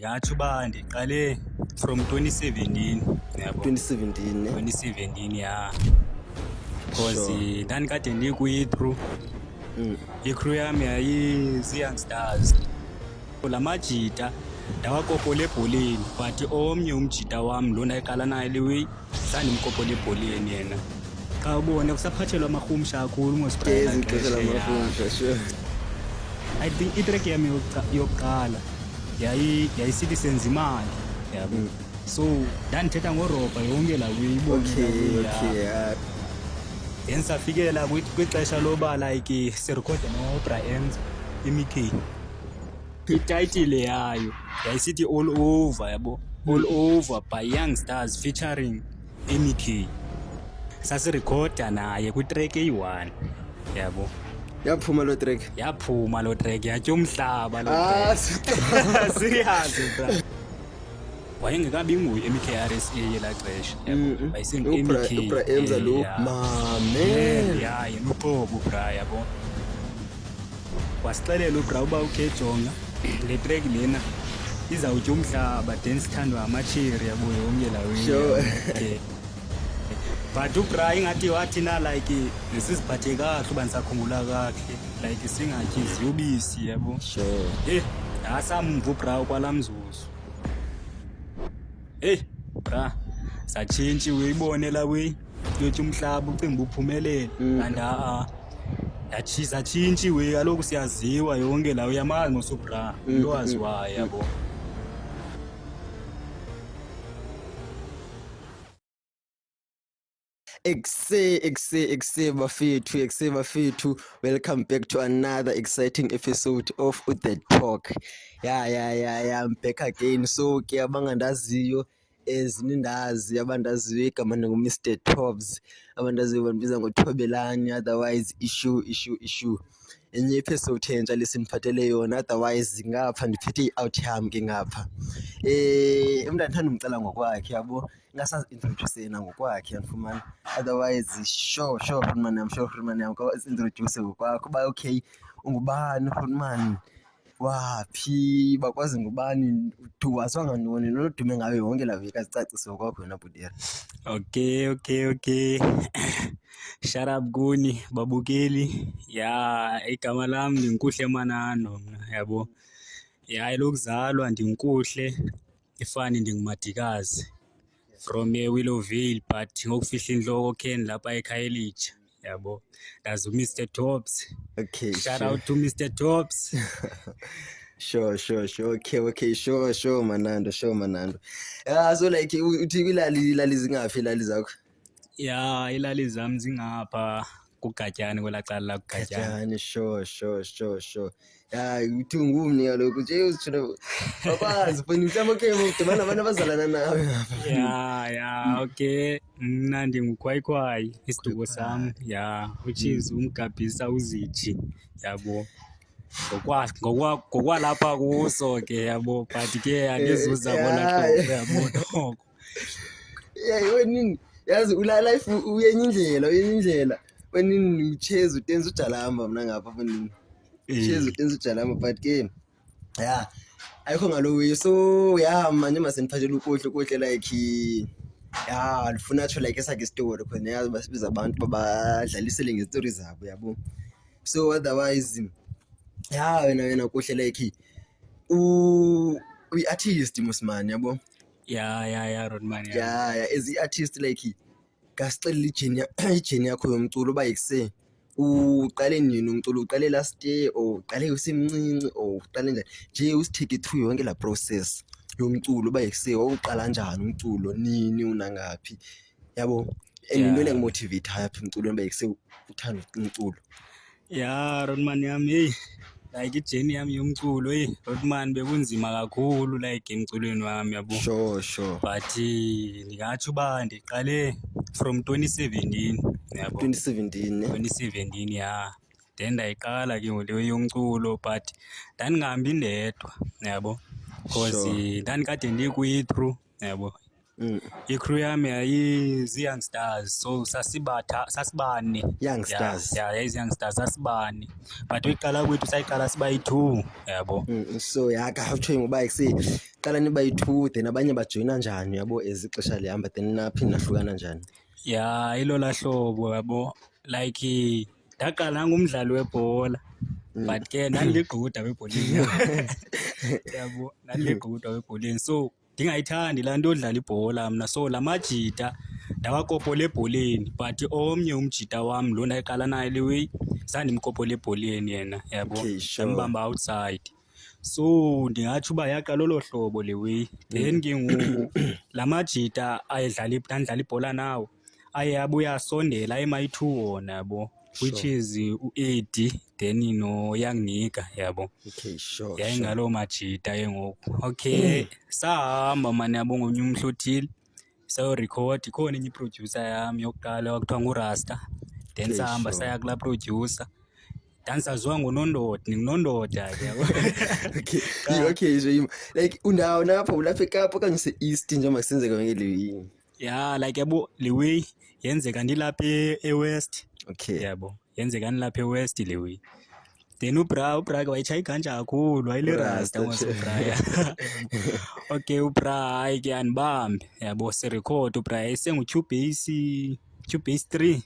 ndingatsho uba ndiqale from 2017 yabo. 2017 ya because ndandikade ndikwi-crew. I-crew yam yayi-Young Stars. La majita ndawakopola ebholeni but omnye umjita wam lo ndayiqala naye liwi sandimkopola ebholeni yena. Xa ubone kusaphathelwa amarhumsha kakhulu sure. I think itrack yami yokuqala yayisithi senza imali yabo. So ndandithetha ngorobha yonke la uyibona. Okay. Then safikela kwixesha loba like sirekhode no-Bra Emza iMK. Ititle yayo yayisithi All Over yabo. All Over by Young Stars featuring MEK. Sasirekhoda naye kwitrack eyi-1 yabo. Yaphuma lo track yatya umhlaba lo track. Serious bra. Wayengekabi nguye MKRSA yela xesha yabo. Wayesengu-MEK. Bra Emza lo mamen. Ya yimqobo bra yabo. Wasixelela ubra uba okay jonga le track lena izawutya umhlaba then sithandwa amachiri yabo yonke la wena. Sure. But ubra ingathi wathi na like sisiphathe kahle uba ndisakhumbula kakuhle like singatyi iziyobisi yabo. Sure. Yasamva ubra kwala mzuzu. Bra satshintsha uyibone la we yotya umhlaba ucinga uphumelele and satshintsha we kaloku siyaziwa yonke la uyamazi ngosubra into waziwayo yabo. Exe bafethu, welcome back to another exciting episode of The Talk. I'm back again. So ke abangandaziyo ezinindazi abandaziyo igama ngu-Mr. Tobbs, abandaziyo bandibiza ngoThobelani, otherwise issue. Enye episode entsha lesiniphathele yona, otherwise ngapha ndiphethe i-out yam ke ngapha. Umntana ndithanda umcela ngokwakhe yabo, ngasazi introduce yena ngokwakhe yafumana. Otherwise sure man, I'm sure man introduce ngokwakho ba okay ungubani man, waphi bakwazi ngubani, waziwa ngantoni nodume ngayo yonke la veki, azicacise ngokwakho wena bhutera. Okay. Shut up Guni babukeli. Igama lami ndinkuhle Manano yabo. Elokuzalwa ndinkuhle ifani ndingumadikazi from Willowville but ngokufihla inhloko Ken lapha eKhayelitsha yabo. That's Mr. Tobbs. Okay, shout out to Mr. Tobbs. Sure. Okay, sure Manando. So like uthi ilali zingaphi ilali zakho? Ilali zami zingapha kuGatyane kwelacala la kuGatyane. Sure. Uthi ngumni kaloku nje uzithula bakwazi phela mhlawumbe okay udibana nabantu abazalana nawe ngapha. Okay mna ndingukhwayikhwayi isiduko sami uchizi umgabhisa uziji yabo. Ngokwalapha kuso ke yabo but ke angezuza bona yabo. Wenini yazi life uyenye indlela wenini ucheze utenza ujalamba mina ngapha wenini ucheze utenza ujalamba but ke ayikho ngalowe. So manje maseniphathela ukuhle like ndifuna atsho like esakhe story khona yazi basibiza abantu babadlalisele ngestory zabo yabo. So otherwise wena kuhle like uyi-artist musman yabo. Rodman as i-artist like kasixelela ijeni yakho yomculo uba yekuse uqale nini umculo, uqale last year or uqale usemncinci or uqale njani nje, usitake through yonke la process yomculo uba yekuse wawuqala njani umculo, nini unangaphi yabo, and into engumotivate yaphi umculo uba yekuse uthanda umculo. Rodman yami like ijeni yami yomculo Rodman bekunzima kakhulu like emculweni wami yabo. Sure. But ndingatsho uba ndiqale from 2017 yabo. 2017 then ndayiqala ke ngoleyo yomculo but ndandingahambi ndedwa yabo because ndandikade ndikwi-crew yabo. icrew yami yayizi-young stars, so sasibane. Youngsters. Yayizi-young stars, sasibane, but ukuqala kwethu sayiqala sibayi-2 yabo. So akatsho ngoba qala niba yi-2 then abanye bajoyina njani yabo as ixesha lihamba then naphinda nahlukana njani? Ilo lahlobo yabo, like ndaqala ngumdlali webhola but ke ndandigquda webholeni yabo, ndandigquda webholeni, so ndingayithandi laa nto yodlala ibhola mna. So la majita ndawakopola ebholeni, but omnye umjita wam lo ndayiqala naye le way zandimkopola ebholeni yena yabo. Okay, sure. Ndambamba outside, so ndingatsho uba yaqala olo hlobo le way. Then ke ngoku la majita ndandidlala ibhola nawo aye abuya asondela emayi-2 wona yabo, which is u-Eddie then no-Young Nigga yabo. Okay, sure. Yayingaloo majita ke ngoku. Okay, sahamba mani yabo, ngomnye umhla othile sayorekhodi. Ikhona enye iproducer yami yokuqala kwakuthiwa nguRasta, then Okay, sahamba sure. saya kulaa producer ndandisaziwa ngunondoda ke yabo. Okay, so like undawo napho ulapha eKapa okanye use-East njengoba kusenzeka ngeke yini? Like yabo le way yenzeka ndilapha e-West. Okay. Yabo, yenzeka ndilapha e-West le way. Then ubra ke wayitshaya iganja kakhulu, wayile Rasta ngosubraya. Okay, ubra hayi ke andibambe yabo, sirekhod ubra yayisengu-Cubase 3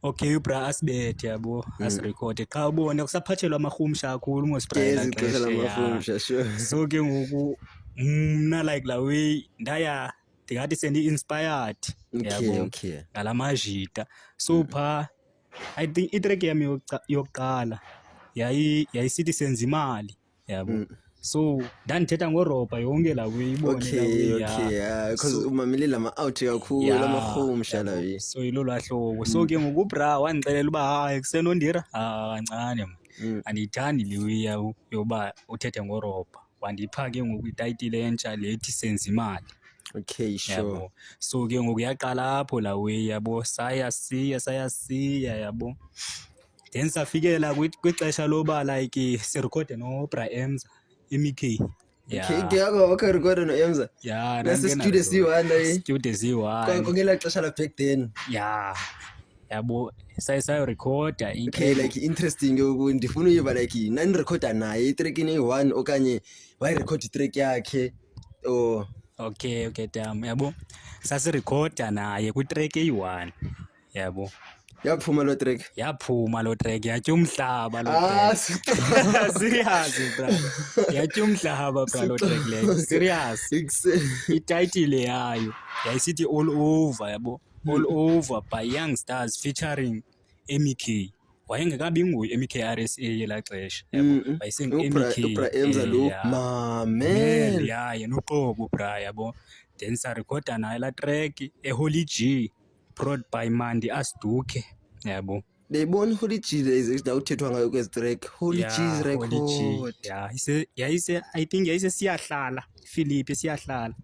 Okay, ubra asibethe yabo, asirekhode. Qha ubone kusaphathelwa amarhumsha kakhulu ngospraya ixesha lamafumsha, sure. So ke ngoku mna like la way ndingathi sendi-inspired yabo ngala majita. So phaa I think itrack yami yokuqala yayisithi senza imali yabo. So ndandithetha ngorobha yonke la way, ibone la way. Because umamele lama-out kakhulu amarhumsha la way. So yilo lahlobo. So ke ngoku ubra wandixelela uba hayi kusenondira kancane mna, andiyithandi le way yoba uthethe ngorobha. Wandipha ke ngoku itayitile entsha lethi senza imali. Okay, sure. So ke ngoku yaqala apho la way yabo, sayasiya yabo. Then safikela kwixesha loba like sirekhode noBra Emza eMK. Okay, wakharekhoda no-Emza? Nase-Studio C1 la yi? Studio C1. Kongelaa xesha la back then? Yabo, sayorekhoda. Okay, like interesting ke ndifuna uyiva like nanirekhoda naye itrekini eyi-1 okanye wayirekhoda itrek yakhe or... Okay, yabo, sasirekhoda naye kwitrack eyi-1 yabo. Yaphuma lo track? Yaphuma lo track, yatya umhlaba lo track. Serious bra, yatya umhlaba bra lo track leyo, serious. Itayitile yayo yayisithi All Over yabo, All Over by Young Stars featuring MEK. Wayengekabi nguye MEK RSA yelaa xesha yabo, wayesengu-MEK. uBra Emza lo mamel yena uqobo bra yabo. Then sarekhoda naye laa track eHoly G, prod by Mandi Asduke yabo. Beyibona iHoly G ndawuthethwa ngayo kwezi track, Holy G's record. Yayise I think yayise siyahlala Philip siyahlala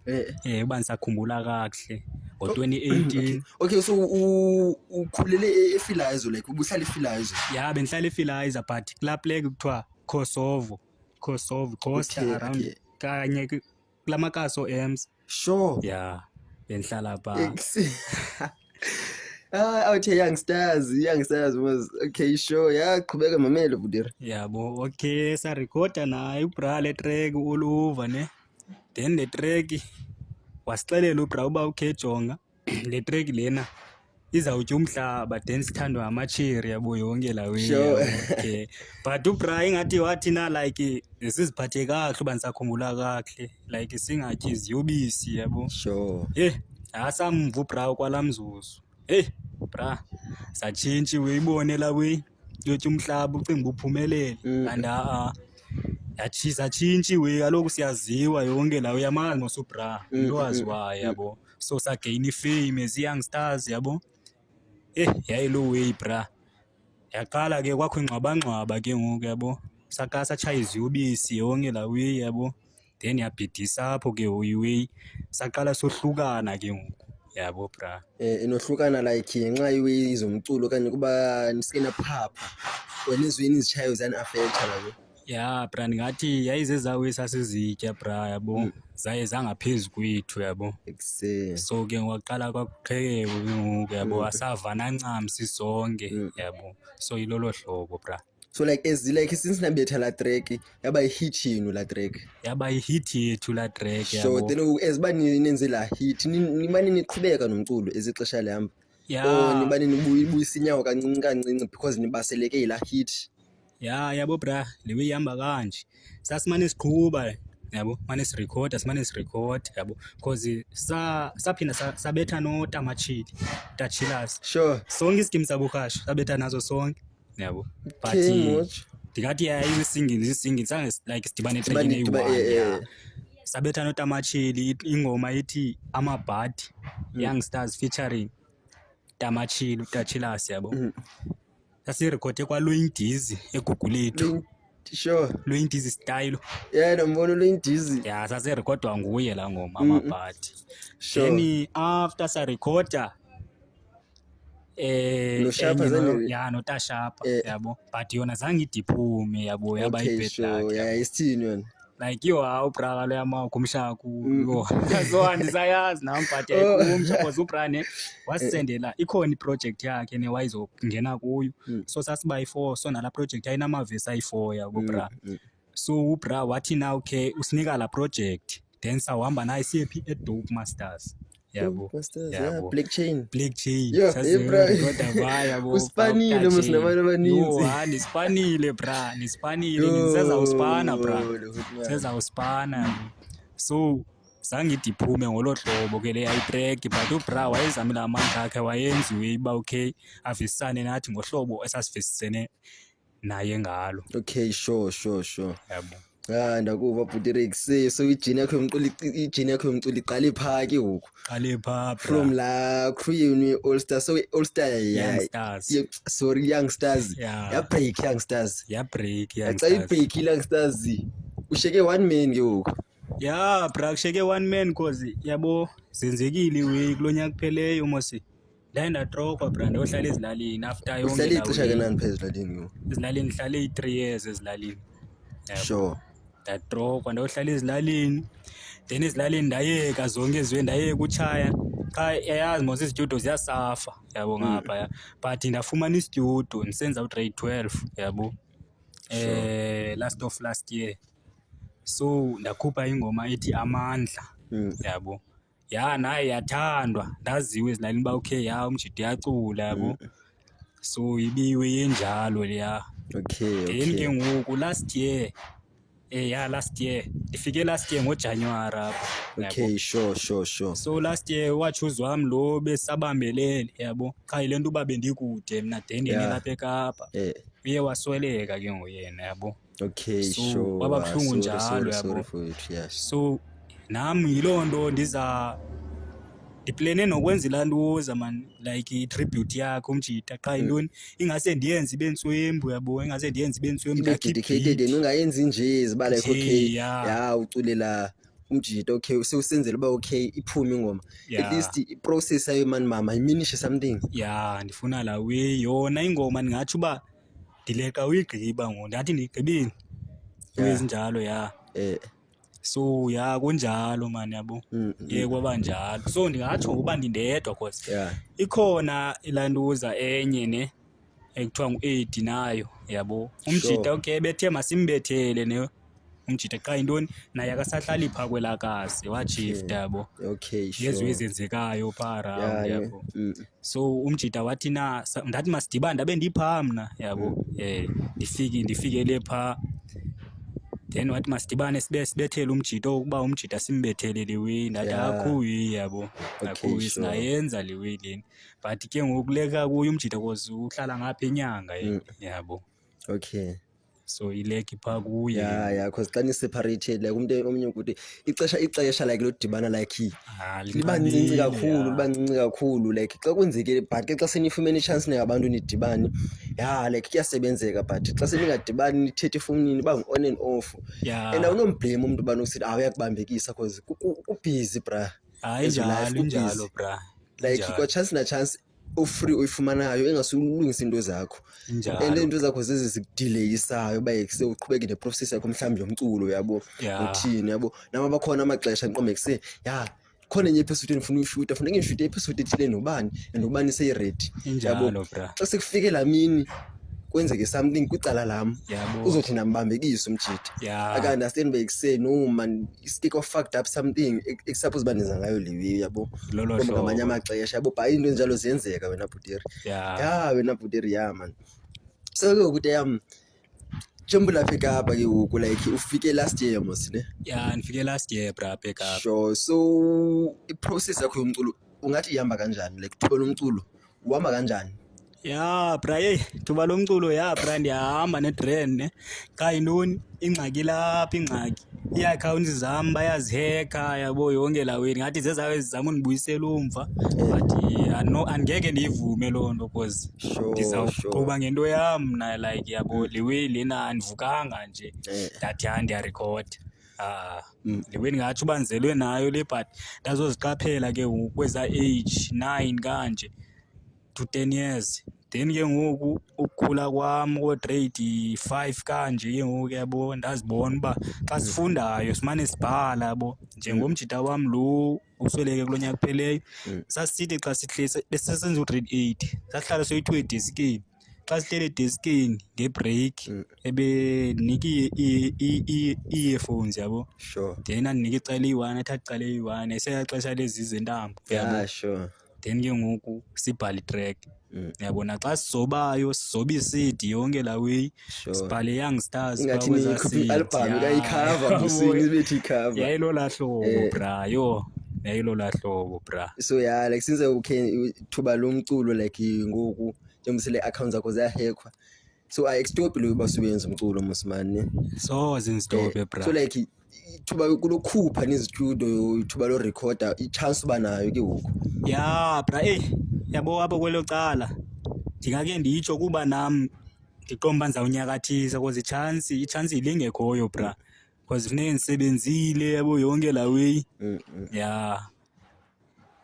uba ndisakhumbula kakuhle ngo-2018. Okay, so ukhulele eFilizo, like ubuhlala eFilizo? Bendihlala eFilizo but kulaa plek kuthiwa Kosovo Costa around kanye kulaa makaso Ems. Sure. Bendihlala phaa. Awuthe Young Stars was okay, sure. Qhubeka mamele Budira. Yabo, okay, sarekhoda naye ubra le track All Over ne. Then le track wasixelela ubra uba okay jonga le track lena izawutya umhlaba, then sithandwa amacheri yabo yonke la way. Okay, but ubra ingathi wathi na like siziphathe kakuhle uba ndisakhumbula kakuhle, like singatyi iziyobisi yabo. Sure. Samva ubra kwala mzuzu. Bra, satshintsha uyibone la way yotya umhlaba ucinga uphumelele, and satshintsha iwe kaloku siyaziwa yonke la uyamazi ngosubra into waziwayo yabo. So sagain ifame as Young Stars yabo. Yayilo way bra, yaqala ke kwakho ingxwabangxwaba ke ngoku yabo, satshaya iziyobisi yonke la way yabo. Then yabhidisa apho ke uyiway saqala sohlukana ke ngoku yabo bra. Inohlukana like ngenxa yezomculo okanye kuba nisike naphapha wena izweni izitshayo zani affecta la. ya bra ndingathi yayizezawisa sizitya bra yabo zaye zangaphezu kwethu yabo so ke ngokwaqala kwakuqhekeko ke ngoku yabo asavana ncam sisonke yabo so yilolo hlobo bra. So like since nabetha la track yaba hit yenu la track yaba hit yethu la track so yabo then eziba nenze la hit nimane niqhubeka nomculo ezixesha lihamba nimane nibuyisa inyawo kancinci because nibaseleke la hit yabo bra lewe ihamba kanje sasimane siqhuba yabo mane sirecord yabo because saphinda sabetha no Tamachili sure sonke isigim sabo cash sabetha nazo sonke yabo but ndingathi yayisinging like sidibane train eyi-1 sabetha no Tamachili ingoma ithi Amabhadi Young Stars featuring Tamachili uTachilas yabo sasirekhode kwaLoyindizi eGugulethu sure Loyindizi style nombona Loyindizi sasirekhodwa nguye la ngoma Amabhadi then after sarekhoda noTashapa yabo but yona zange idiphume yabo yaba ibedlak isithini yona like yo hawu bra kalo yama kumshaku yo so andisayazi nam but yayikumsha because ubrane wasisendela ikhona iproject yakhe newayizongena kuyo so sasiba yi4 so nala project ayinamavesi ayi4 yabo bra so ubra wathi na okay usinika la project then sawuhamba naye siyephi eDope Masters yabo Black Chain sasirekoda baya bo uspanile musinabantu abaninzi nispanile bra nisezawuspana bra sezawuspana so zange idiphume ngolo hlobo ke le yayitrack but ubra wayezamile amandla akhe wayenziwe iba okay avisane nathi ngohlobo esasivisene naye ngalo okay sure yabo ndakuva Butirix so ijini yakho yomculo iqale pha ke ngoku from la crew yenu All Stars so All Star Young Stars ya break Young Stars xa ibreak Young Stars usheke one man ke ngoku bra kusheke one man cause yabo zenzekile we kulonyaka kupheleyo mosi ndatrokwa bra ndohlala ezilalini after yonke uhlala ixesha kenani phezulu ezilalini ezilalini ngihlale 3 years ezilalini sure ndatrokwa ndohlala ezilalini then ezilalini ndayeka zonke ezwe ndayeka utshaya cha yayazi mos istudio ziyasafa yabo ngapha but ndafumana istudio ndisenza ugrade 12 yabo last year so ndakhupha ingoma ethi Amandla yabo naye yathandwa ndaziwe ezilalini ba okay umjidi yacula yabo so ibiwe yenjalo leya then ke ngoku last year ndifike last year ngoJanuary apha sure so last year wachoose wami lo besabambelele yabo cha ile nto uba bendikude mina then ngelapha eKapa uye wasweleka ke ngoyena yabo sure wababhlungu njalo yabo so nami yiloo nto ndiplane nokwenza ilantuza man like i-tribute yakhe umjida cha yintoni ingase ndiyenze ibe ntswembu yabo ingase ndiyenze ibe ntswembu dedicated ungayenzi nje ziba like okay uculela umjida okay usenzela uba okay iphume ingoma at least iprocess yayo man mama iminishe something ndifuna la way yona ingoma ndingatsho uba ndileqa uyigqiba ndathi ndigqibile ezinjalo so kunjalo man yabo kwaba njalo so ndingatsho ngoba ndindedwa cause ikhona ilantuza enye ekuthiwa ngu-AD nayo yabo umjida okay bethe masimbethele ne umjida cha yintoni naye akasahlali pha kwelakazi wajifta yabo yezo ezenzekayo pha around yabo so umjida wathi ndathi masidibane ndabe ndipha mna yabo ndifikele pha then wathi masidibane sibethele umjida ukuba umjida simbethele liwe ndathi akhuyi yabo akhuyi singayenza liwe leni but ke ngokuleka kuyo umjida cause uhlala ngapha enyanga yabo so ileki pha kuye cause xa ni-separated like umuntu omnye ukuthi ixesha like lodibana like liba ncinci kakhulu like xa kwenzekile but ke xa senifumene ichance ningabantu nidibane like kuyasebenzeka but xa seningadibani nithethe efowunini iba ngu-on and off and awunomblame umuntu ubana usithi uyakubambekisa cause kubhizi bra injalo bra like kwa chance na chance ofree oyifumanayo engasulungisa into zakho Injalo. and into zakho zezizikudelayisayo bayekuse uqhubeke neprocess yakho mhlawumbe yomculo yabo Yeah. uthini yabo nama bakhona amaxesha ngiqombe kuse khona enye episode endifuna uyishuta funeka ngishute episode ethile nobani and ubani seyiready Injalo bra. xa sekufike la mini kwenzeke something kwicala lami Yabo. uzothi nambambekisa umjidi Yeah. I can understand bayekuse no man stick of fucked up something exuppose banenza ngayo lewe yabo Lolo ngoba ngamanye hlobo. amaxesha yabo bhayi into enjalo ziyenzeka wena bhuteri Yeah. wena bhuteri man so ke ukuthi jumbo lapha eKapa ke ngoku like ufike last year mos ne Yeah, nifike last year bra pick up. sure so iprocess yakho yomculo ungathi ihamba kanjani like thuba lomculo uhamba kanjani Yeah bra thuba lomculo bra ndiyahamba netrend ne cha yintoni ingxaki lapha ingxaki i-accounts zami bayaziheka yabo yonke laweni ngathi zezayo ezizama undibuyisela umva but angeke ndiyivume loo nto because Sure, ndizawuqhuba ngento yam mna like yabo lewe lena andivukanga nje ndathi ndiyarekhoda lewe ndingatsho uba ndizelwe nayo le but ndazoziqaphela ke ngoku kweza age 9 kanje to 10 years then ke ngoku ukukhula kwami ko-grade 5 kanje ke ngoku yabo ndazibona uba xa sifundayo simane sibhala yabo njengomjida wami lo usweleke kulo nyaka kupheleyo sasithi xa sihleli besisenza u-grade 8 sasihlala soyi-2 edeskini xa sihlele edeskini ngebreak ebenika ii-earphones yabo sure then andinika icala eyi-1 athatha icala eyi-1 eseyaxesha lezizo entambo sure then ke ngoku sibhala itrack yabona xa sizobayo sizoba i-CD yonke la way sibhale Young Stars ingathi nikhuphi i-album kayikhava musini ibethi ikhava yayilola hlobo bra yayilola hlobo bra so like since okay thuba lomculo like ngoku njengoba le accounts zakho ziyahekwa so I stop lo basuyenza umculo musimane so zinstop bra so like thuba kulokhupha nestudio thuba lo recorder i-chance banayo ke ngoku bra yabo apho kwelo cala ndingake nditsho kuba nam ndiqomba ndizawunyakathisa because i-chance ilingekhoyo bra because funeke ndisebenzile yabo yonke la way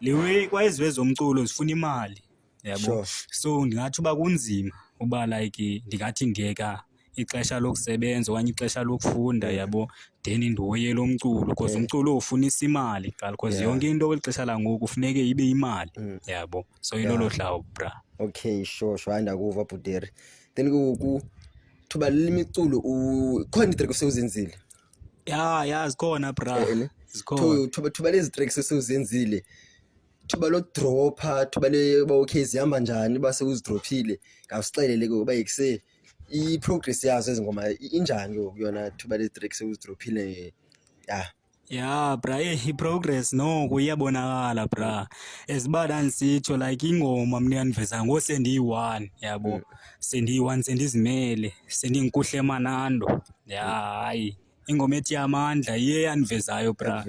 le way kwayeziwe zomculo zifuna imali yabo so ndingathi uba kunzima uba like ndingathi ndiyeka ixesha lokusebenza okanye ixesha lokufunda yabo then ndihoye lo mculo because umculo ufunisa imali qala because yonke into kwelixesha langoku kufuneke ibe imali yabo so ilolo hlobo bra okay sure andakuva bhuteri then ngoku thuba lemiculo khona itrack sewuzenzile zikhona bra zikhona thuba lezi tracks sewuzenzile thuba lo dropper thuba le ba okay zihamba njani base uzidrophile ngawusixelele ke uba yekuse i-progress yazo ezingoma injani yona thuba le tracks uzidrophile bra i-progress noko iyabonakala bra esibala nisitsho like ingoma mna yandiveza ngosendiyi-1 yabo sendiyi-1 sendizimele sendinkuhle emanando hayi ingoma ethi Amandla iye yandivezayo bra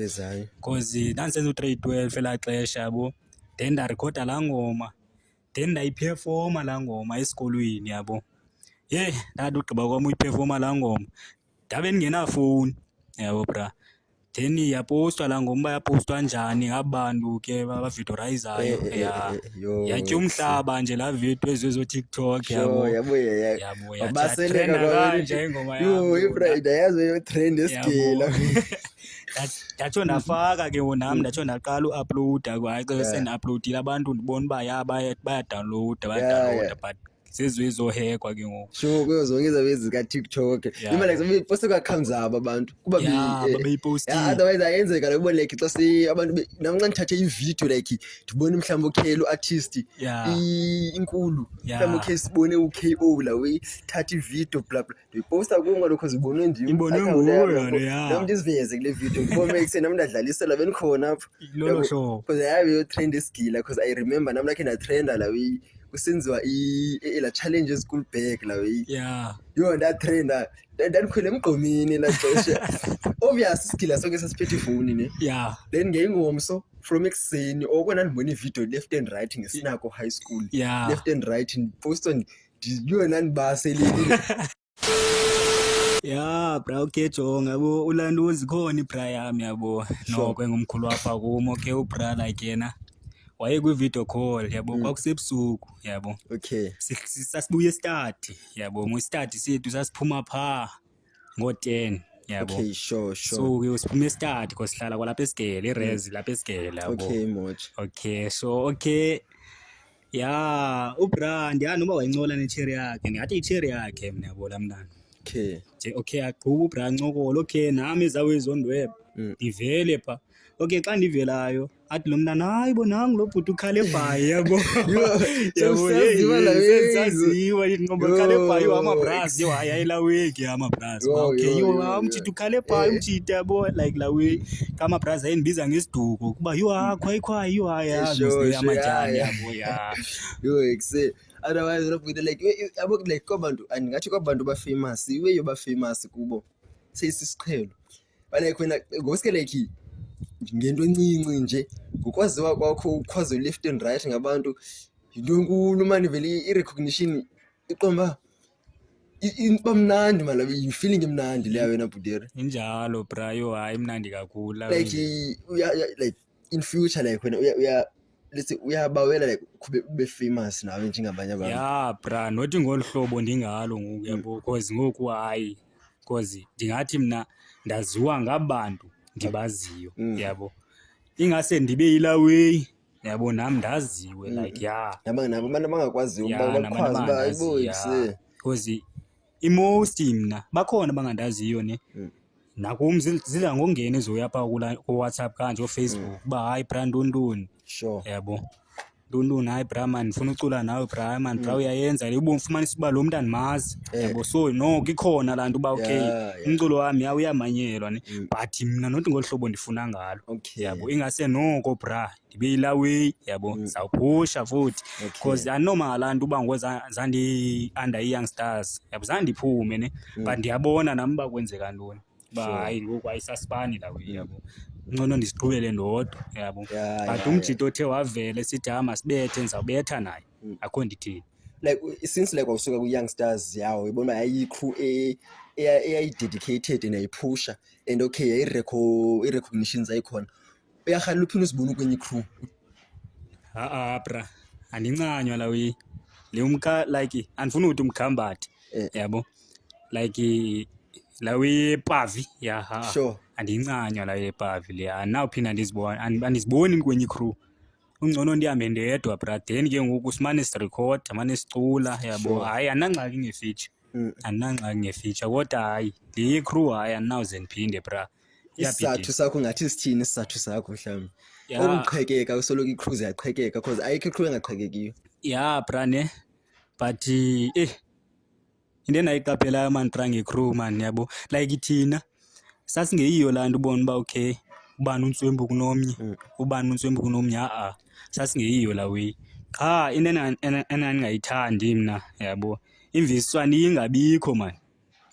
because ndandisenza u-grade 12 elaa xesha yabo then ndarekhoda laa ngoma then ndayiphefoma laa ngoma esikolweni yabo ndathi ugqiba kwam uyiphefoma laa ngoma ndabe ndingenafowuni yabo bra then yapostwa laa ngoma yapostwa njani ngabantu ke bavidorayizayo yatya umhlaba nje laa video ezizo-TikTok yabo baseleka kanje ingoma ibrida yazo yo-trend esigila ndatsho ndafaka ke nam ndatsho ndaqala u-uploada kwaxa sendi-uploadile abantu ndibona uba bayadawunlowuda but sezizohekwa ke ngoku sure kuyo zonke izabe zika-TikTok ima like ziposte kwa-accounts zabo abantu kuba babeyipostile otherwise ayenzeka like ubone like xa abantu namnxa ndithathe ividiyo like ndibone mhlawumbi okay lo artist inkulu mhlawumbi okay sibone u-KO la way thatha ividiyo bla bla ndiyiposta kuyo ngalokho zibonwe ndim nam ndiziveze kule vidiyo ngibone ekuseni nam ndadlalisela benikhona apho lolo hlobo because yabe yo-trend esigila because I remember nam lakhe ndatrenda la way kusenziwa la challenge e-school bag la way ndatrenda ndandikhwele emgqomeni la xesha obvious isigila sonke sasiphethe ifowuni ne then ngeyingomso from ekuseni okona ndibona ividiyo left and right ngesinako high school left and right ndiposta ndandibaselile bra okay jonga yabo ulantuzi khona ibra yami yabo noko engumkhulu apha kumo ke ubra like yena waye kwi-video call yabo kwakusebusuku yabo Okay. sasibuye start yabo mu-start sethu sasiphuma pha ngo-10 yabo Okay, sure. so ke siphuma start because sihlala kwalapha esigele irezi lapha esigele yabo Okay, Moj. okay so okay ya ubrand noma wayincola necherry yakhe ngathi icherry yakhe mina yabo lamntana Okay. nje okay aqhuba ubrand ncokola okay nami ezawezondweb ivele pha okay xa ndivelayo athi lo mntana hayi bonanga lo bhuti ukhalebhayi yabo yabo saziwa inqobo ukhalebhayi amabras yo hayayila weki amabras okay yo umjita ukhalebhayi umjita yabo like la way kama bras ayinibiza ngesiduko kuba yo khwayikhwayi yo hayazi amatyani yabo ya Yo exe otherwise lo bhuti like yabo like kwabantu andingathi kwabantu ba famous iwe yoba famous kubo seyisiqhelo but like wena ngoske like ngento encinci nje ukwaziwa kwakho ukwazi left and right ngabantu into enkulu manje vele i-recognition iqomba bamnandi mala i-feeling emnandi leya wena bhudere injalo bra yo hayi mnandi kakhulu like like in future like wena uya let's say uyabawela like ube famous nawe njengabanye abantu ya bra nothi ngolu hlobo ndingalo ngoku yabo because ngoku hayi because ndingathi mna ndaziwa ngabantu ndibaziyo yabo ingase ndibe yilawe yabo nami ndaziwe like ya nabo abantu abangakwaziyo ukuba bakwazi uba ayiboyise because most mna bakhona bangandaziyo ne nakum zidla ngongena ezoya pha ku WhatsApp kanje o Facebook kuba hayi brand ntoni sure yabo ntoni hayi bra man ngifuna ucula nawe bra man bra uyayenza le ubofumanisa uba lo mntu andimazi yabo so no ikhona laa nto uba okay umculo wami uyamanyelwa ne but mna nothi ngolu hlobo ndifuna ngalo yabo ingase noko bra ndibe yilawe yabo zawuphusha futhi because anormal laa nto uba zandi-under i-young stars yabo zandiphume ne but ndiyabona nami uba kwenzeka ntoni uba hayi ngoku ayisasipani lawe yabo ngcono ndisiqhubele ndodwa yabo but umjito othe wavele sithi hama sibethe ndizawubetha naye akho ndithini like since like wasuka ku-young stars yawo ibona uba yayikho eyayidedicated nayiphusha and okay i-recognitions ayikhona uyarhala uphinde usibone ukwenye i-crew bra andincanywa lawe le umka like andifuna ukuthi umkhambathi yabo like lawe pavi sure andincanywa lawe pavi le anawuphinda andiziboni kwenye i-crew ungcono ndihambe ndedwa bra then ke ngoku simane sirecord mane sicula yabo hayi andinangxaki ngefeature andinangxaki ngefeature kodwa hayi le crew hayi andinawuze ndiphinde bra isizathu sakho ngathi sithini isizathu sakho mhlawumbi ukuqhekeka usoloko i-crew ziyaqhekeka because ayikho i-crew engaqhekekiyo ya bra ne but into endayiqaphelayo man bra nge-crew man yabo like thina sasingeyiyo laa nto ubona uba okay ubani untswembu kunomnye ubani untswembu kunomnye sasingeyiyo la way qha into enandingayithandi mna yabo imvisiswano ingabikho man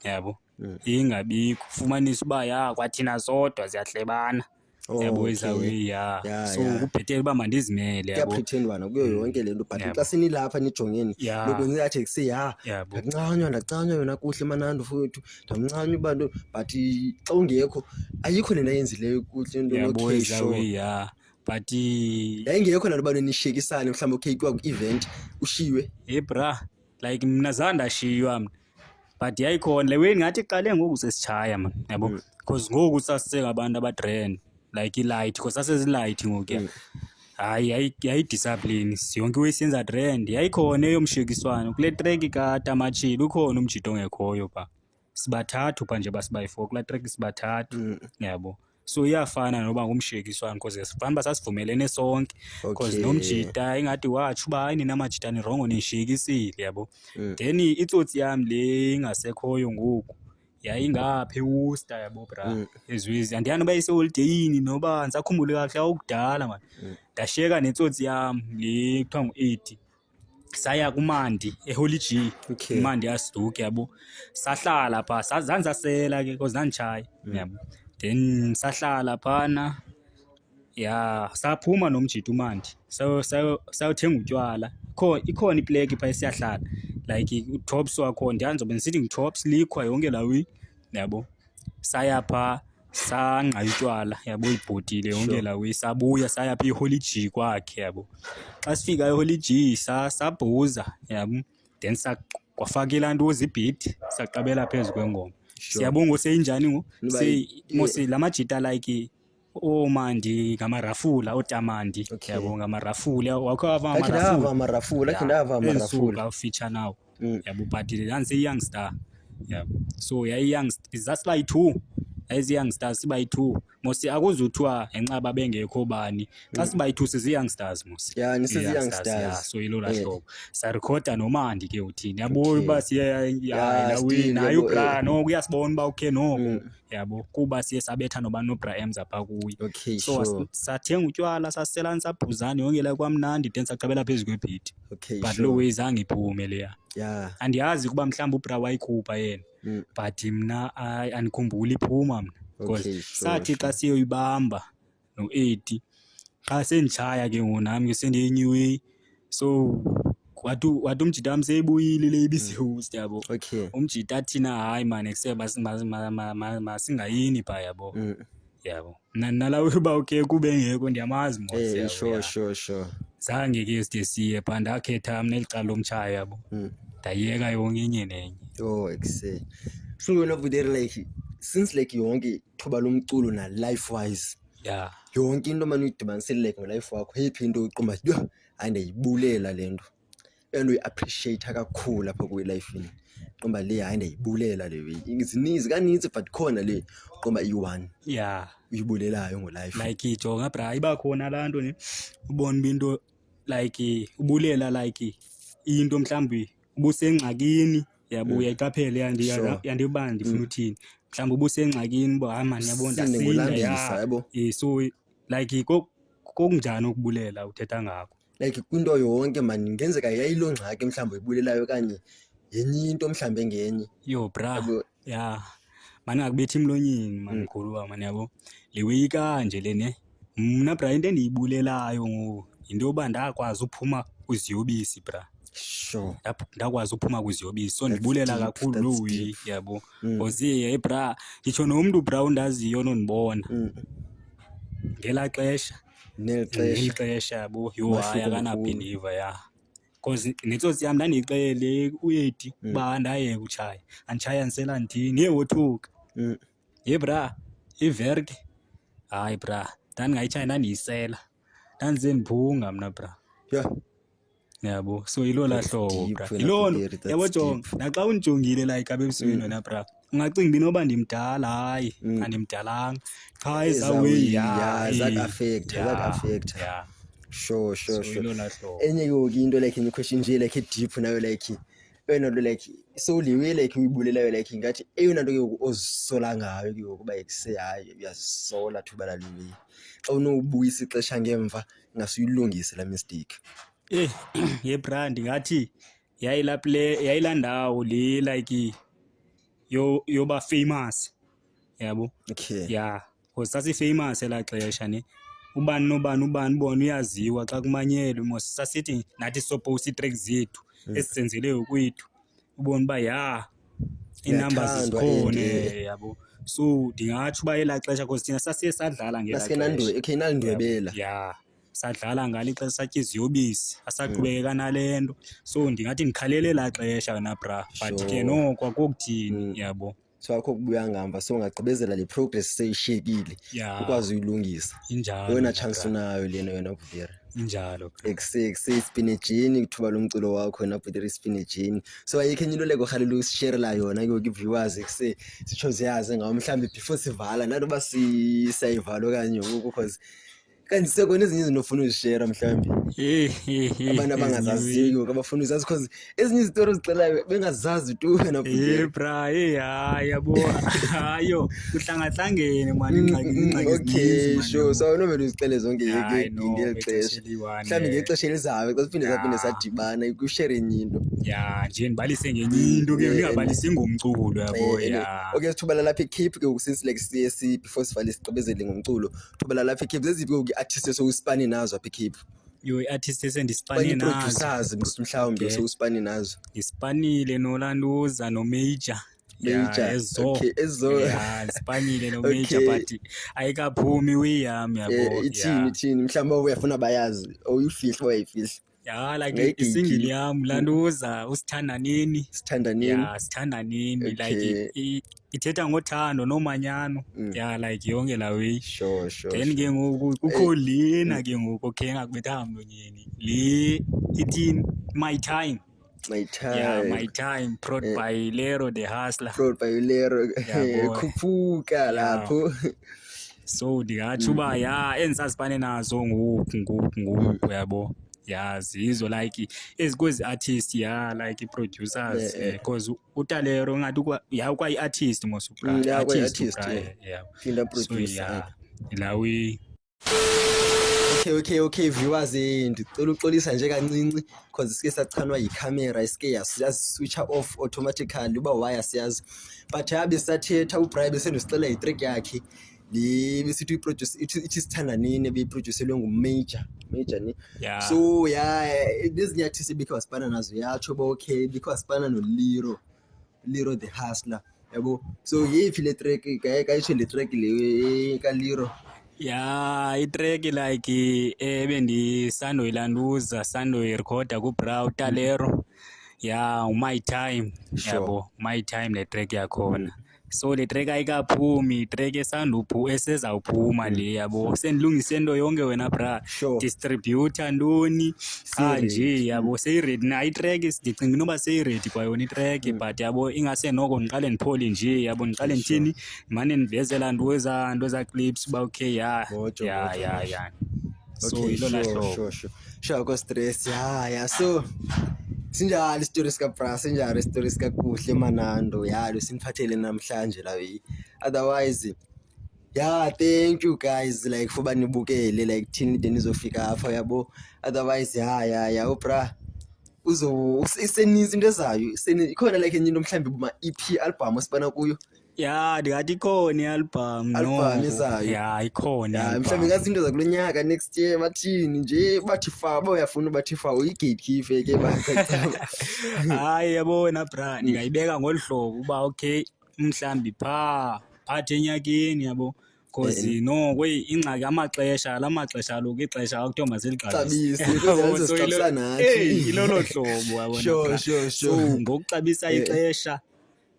yabo ingabikho fumanisa uba ya kwathina sodwa siyahlebana yabo ezawe so kubhetele uba mandizimele yabo kuyapretend bana kuyo yonke le nto but xa senilapha nijongeni lokwenza yathi kuse ndacanywa yona kuhle manando futhi ndamncanywa ubantu but xa ungekho ayikho lena yenzileyo kuhle into yabo ezawe but yayingekho laa nto uba nishekisane mhlawumbi okay kuwa ku-event ushiwe bra like mna zandashiywa mna but yayikhona le way ngathi qale ngoku sesitshaya man yabo because ngoku sasengabantu abatrend like i-light because sasezilight ngoku hayi yayidiscipline yonke wesenza trend yayikhona eyomshekiswano kule track kaTamachile ukhona umjito ongekhoyo pha sibathathu pha nje basibayi-4 kula track sibathathu yabo so iyafana noba ngumshekiswano because sifanele sasivumelene sonke because nomjita ingathi watsho uba hayi nina majita nirongo nishekisile yabo then itsotsi yam le ingasekhoyo ngoku yayingapha eWorcester yabo bra ezwezi andiyani uba iseholideyini noba ndisakhumbule kakuhle awukudala man ndashiyeka netsotsi yam le kuthiwa ngu-80 saya kumandi eHoly G umandi yasiduke yabo sahlala pha zanzasela ke because ndanditshaya yabo then sahlala phana saphuma nomjita umandi sayothenga utywala ikhona ipleki pha esiyahlala like uTops wakho ndiyanzobe ndisithi nguTops likhwa yonke lawi yabo saya pha sangqa utywala yabo ibhotile yonke la sabuya saya phi Holy G kwakhe yabo. Xa sifika eHoly G sabhuza yabo, then kwafaka ilantuza ibhidi saqabela phezu kwengoma. Siyabonga useyinjani ngo mose lamajita like omandi ngamarafula otamandi yabo ngamarafula wakho ava amarafula feature now yabo but nansi youngster yabo. So youngsters that's like two as youngsters siba 2 mose akuzuthiwa enxaba bengekho bani xa siba 2 sizi youngsters mose nisizi youngsters so yilo lahlobo sa recorda nomandi ke uthini yabo uba siya naye ubra no kuyasibona ba okay no yabo kuba siye sabetha noba no Bra Emza pha kuyi. So sathenga utywala saselana sabhuzana yonke la kwamnandi then saqabela phezu kwebhidi but lo ways angiphume leya andiyazi kuba mhlawumbe uBra wayikhupha yena but mina anikhumbula iphuma mina because sathi xa siyoyibamba no80 xa senditshaya ke ngonami ke sendenyiwe so wathi umjita wami seyibuyile le ibisihost yabo. Umjita thina hayi man ekseba masingayini pha yabo yabo nalawe uba okay kube ngekho ndiyamazi mose sure zange ke side siye pha ndakhetha mina elicala lomtshaya yabo ndayeka yonke enye nenye. So wena Vuderi like since like yonke thuba lomculo na life wise yonke into manje uyidibanisele like ngelife wakho yiphi into uqomba yho andiyibulela lento and we appreciate kakhulu lapha ku life ini qomba le hayi ndiyibulela le izinizi kaninzi but khona le qomba i1 uyibulelayo ngo life like ijonga bra iba khona lanto ne ubona into like ubulela like into mhlambi ubusengxakini yabo uyayiqaphela yandiba ndifuna uthini mhlawumbe ubusengxakini bo hayi man yabona ndasinda yabo so like kokunjani ukubulela uthetha ngakho like kwinto yonke man ngenzeka yayilo ngxaki mhlawumbe uyibulelayo kanye yenye into mhlawumbe ngenye yo bra mani akubethi emlonyeni man mkhulu man yabo lewe kanje lene mna bra into endiyibulelayo into yoba ndakwazi uphuma kwiziyobisi bra ndakwazi uphuma kwiziyobisi so ndibulela kakhulu lo yabo because bra ngitsho nomntu bra undaziyo nondibona ngela xesha nelixesha yabo yo haya kana believer because netsotsi yami ndandixele u80 ba ndaye kutshaya anditshaya ndisela ndini yewothuka bra iverke hayi bra ndandingayitshaya ndandiyisela ndandize ndiphunga mna bra yabo so yilo lahlobo bra yilo yabo jonga naxa unijongile like abebusweni wena bra ungacinga inoba ndimdala hayi andimdalanga cha ezawe affect sure enye into like in question nje like deep nayo like wena lo like so liwe like uyibulelayo like ngathi eyona nto ozisola ngayo kuba ekuse hayi uyazisola thuba laliwe xa unobuyisa ixesha ngemva ngasuyilungise la mistake brand ngathi yayilandawo le like yoba famous yabo because sasi famous ela xesha ne ubani nobani bona uyaziwa xa kumanyelwe mos sasithi nathi suppose i-track zethu esizenzele kwethu ubona ba i-numbers zikhona yabo so ndingatsho uba ela xesha because thina sasiye sadlala ngelandwebela sadlala ngale xesha satya iziyobisi asaqhubekeka nalento so ndingathi ndikhalele la xesha na bra but ke noko akokuthini yabo so akho kubuya ngamva so ungagqibezela le progress seyishekile ukwazi uyilungisa injalo wena chance unayo lena wena Vuderi injalo spinachini kuthuba lomculo wakho wena Vuderi spinachini so ayikho enye into leko khalela usishare la yona ke viewers sichoze yazi ngawo mhlambi before sivala naloba sisayivala okanye because kanti sekona ezinye izinto ofuna uzishare mhlambi abantu abangazaziyo abafuna uzazi because ezinye izitori zicelayo bengazazi tu wena Vuderi bra yabo hayo uhlangahlangene man ingxaki sure so nomelo uzicele zonke ngexesha mhlambi ngexesha elizayo xa siphinde sadibana ukushare enye into nje ndibalise ngenye into ke ngingabalisi ngomculo yabo okay sithubala lapha eCape ke since like CSC before sivale siqhubezele ngomculo thubala lapha eCape zeziphi artists so uspani nazo apha eCape artists endispani nazo producers mhlawumbe so uspani nazo ispanile nolanduza no Major Major. Okay, Ezo. Yeah, sipanile no Major Okay. but ayikaphumi uyami yabo. Ithini mhlawumbe uyafuna bayazi uyifihla wayifihla Yeah, like Ngeke isingili ikhiphe. yami landuza usithanda nini? sithanda nini Yeah, sithanda nini Okay. like ithetha ngothando nomanyano. Yeah, like yonke la way. sure Then ke ngoku kukho lena ke ngoku okay ngakubetha mlonyeni. Le ithini my time. my time Yeah, my time brought by Lero the Hustler. fraud by Lero Yeah, boy. khuphuka lapho So ndingatsho uba ya endisazifane nazo ngoku yabo. Yeah, zizo like ezikwezi artists yeah like producers because uTalero ngathi ukwayi artist mosuqala Yeah, artist artist, yeah. phinda So producer yeah, ilawi okay viewers ndicela uxolisa nje kancinci because sike sachanwa yicamera isike yaswitcha off automatically uba why siyazi but yabe sathetha uBribe sendisicela itrack yakhe le besithi uyiproduce ithi sithanda nini beyiproducelwe nguMajor ni yeah. So yeah lezinye artists bikho wasipana nazo yatsho ba okay bikho wasipana Lero the Hustler yabo so yipi le track kayisho le track le ka Lero Yeah, itrack like bendisandoyilanduza sandoyirekhoda kuBra uTalero. Yeah, my time Sure. yabo my time le track yakhona. So le track ayikaphumi track esezawuphuma le yabo sendilungise into yonke wena bra Sure. distributor ntoni Seyi-ready. nje yabo seyiready na itrack ndicinga inoba seyiready kwayona itrack but yabo ingasenoko ndiqale ndiphole nje yabo ndiqale ndithini mane ndivezela nto eza clips uba okay Mojo, yeah so Okay, yilo la hlobo. sure ko stress yeah so sinjalo story sika Bra sinjalo story sika Kuhle Manando yalo siniphathele namhlanje la way otherwise yeah thank you guys like for banibukele like thini denizofika apha yabo otherwise yeah uBra iseninzi into ezayo ikhona like enye into mhlambi kuma EP album osipana kuyo Yeah, ndingathi ikhona i-album Album ezayo. Yeah, ikhona yeah i-album. mhlambi ngazi into zakulo nyaka next year bathini nje bathi fa bayafuna bathi fa uyi-gatekeeper ke bacacaba Hayi yabo wena bra ndingayibeka ngolu hlobo uba okay mhlambi phathe enyakeni yabo cause no ingxaki amaxesha la maxesha loku ixesha akuthiwa Xabise, masiliqabise kuze sixabisa nathi. ilolo hlobo yabona Sure, bra. sure. So ngokuxabisa ixesha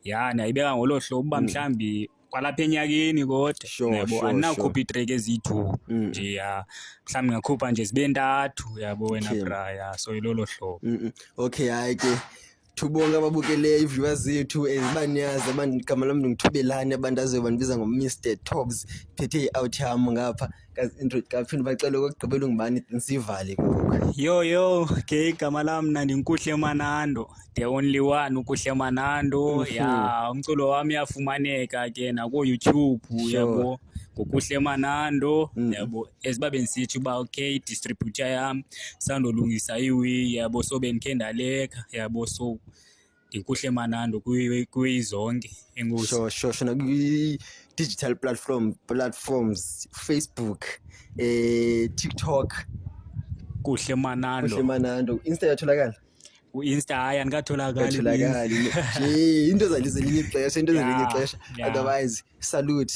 ya ndiyayibeka ngolo hlobo uba mhlambi kwalapha enyakeni kodwa Sure, yabo sure, andinakukhupha itrack eziyi-2 nje ya mhlawumbi ngakhupha nje zibe 3 yabo wena Okay. bra ya so ilolo hlobo. Okay hayi ke thubonke ababukeleyo iviewers zethu baniyazi igama lami ngithubelane abantu azoba nibiza ngo-Mr Togs phethe i-out yam ngapha kaphinde bacela okokugqibela ungubani sivale kuku Yo ke igama lami mna ndinkuhle Manando the only one uKuhle Manando ya umculo wami yafumaneka ke nako-YouTube yabo ngoKuhle Manando yabo esibabe ndisithi uba okay distributor yami sandolungisa iwi yabo so bendikhe ndaleka yabo so ndinkuhle Manando kuyizonke enkosi. sure nakwi-digital platforms Facebook TikTok Kuhle Manando Kuhle Manando Insta yatholakala ku-Insta hayi andikatholakali nje into zalizelinye ixesha Yeah, yeah. otherwise salute